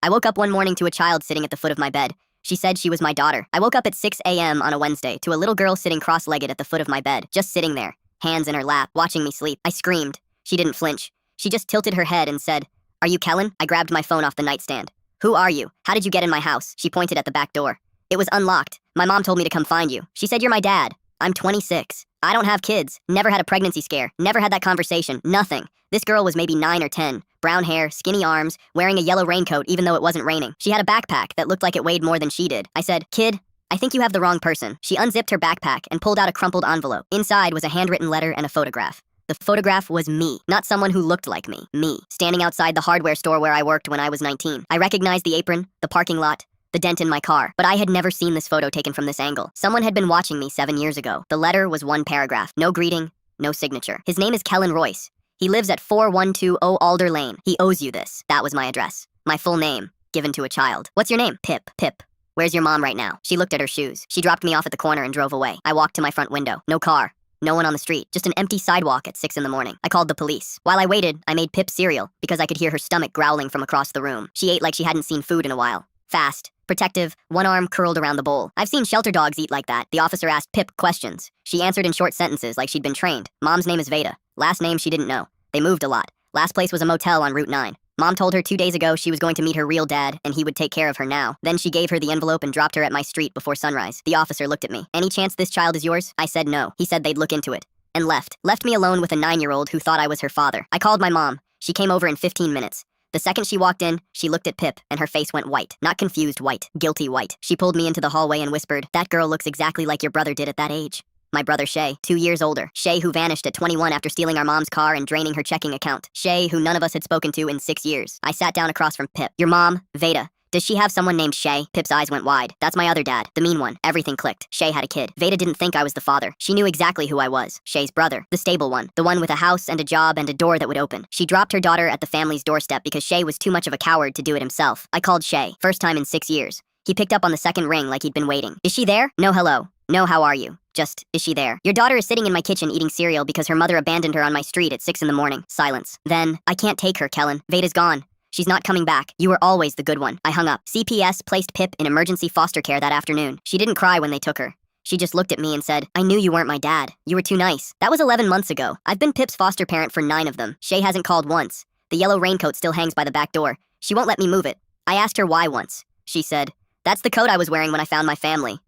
I woke up one morning to a child sitting at the foot of my bed. She said she was my daughter. I woke up at 6 a.m. on a Wednesday to a little girl sitting cross-legged at the foot of my bed, just sitting there, hands in her lap, watching me sleep. I screamed. She didn't flinch. She just tilted her head and said, "Are you Kellen?" I grabbed my phone off the nightstand. "Who are you? How did you get in my house?" She pointed at the back door. "It was unlocked. My mom told me to come find you. She said you're my dad." "I'm 26. I don't have kids. Never had a pregnancy scare. Never had that conversation. Nothing." This girl was maybe 9 or 10. Brown hair, skinny arms, wearing a yellow raincoat even though it wasn't raining. She had a backpack that looked like it weighed more than she did. I said, "Kid, I think you have the wrong person." She unzipped her backpack and pulled out a crumpled envelope. Inside was a handwritten letter and a photograph. The photograph was me, not someone who looked like me. Me, standing outside the hardware store where I worked when I was 19. I recognized the apron, the parking lot, the dent in my car, but I had never seen this photo taken from this angle. Someone had been watching me 7 years ago. The letter was one paragraph. No greeting, no signature. His name is Kellen Royce. He lives at 4120 Alder Lane. He owes you this. That was my address. My full name, given to a child. "What's your name?" "Pip." "Pip. Where's your mom right now?" She looked at her shoes. She dropped me off at the corner and drove away. I walked to my front window. No car. No one on the street. Just an empty sidewalk at 6 in the morning. I called the police. While I waited, I made Pip cereal because I could hear her stomach growling from across the room. She ate like she hadn't seen food in a while. Fast, protective, one arm curled around the bowl. I've seen shelter dogs eat like that. The officer asked Pip questions. She answered in short sentences like she'd been trained. Mom's name is Veda. Last name she didn't know. They moved a lot. Last place was a motel on Route 9. Mom told her 2 days ago she was going to meet her real dad and he would take care of her now. Then she gave her the envelope and dropped her at my street before sunrise. The officer looked at me. "Any chance this child is yours?" I said no. He said they'd look into it. And left. Left me alone with a 9-year-old who thought I was her father. I called my mom. She came over in 15 minutes. The second she walked in, she looked at Pip, and her face went white. Not confused white, guilty white. She pulled me into the hallway and whispered, "That girl looks exactly like your brother did at that age." My brother Shay, 2 years older. Shay who vanished at 21 after stealing our mom's car and draining her checking account. Shay who none of us had spoken to in 6 years. I sat down across from Pip. "Your mom, Veda. Does she have someone named Shay?" Pip's eyes went wide. "That's my other dad, the mean one." Everything clicked. Shay had a kid. Veda didn't think I was the father. She knew exactly who I was. Shay's brother. The stable one. The one with a house and a job and a door that would open. She dropped her daughter at the family's doorstep because Shay was too much of a coward to do it himself. I called Shay. First time in 6 years. He picked up on the second ring like he'd been waiting. "Is she there?" "No hello. No how are you. Just, is she there?" "Your daughter is sitting in my kitchen eating cereal because her mother abandoned her on my street at 6 in the morning." Silence. Then, "I can't take her, Kellen. Veda's gone. She's not coming back. You were always the good one." I hung up. CPS placed Pip in emergency foster care that afternoon. She didn't cry when they took her. She just looked at me and said, "I knew you weren't my dad. You were too nice." That was 11 months ago. I've been Pip's foster parent for 9 of them. Shay hasn't called once. The yellow raincoat still hangs by the back door. She won't let me move it. I asked her why once. She said, "That's the coat I was wearing when I found my family."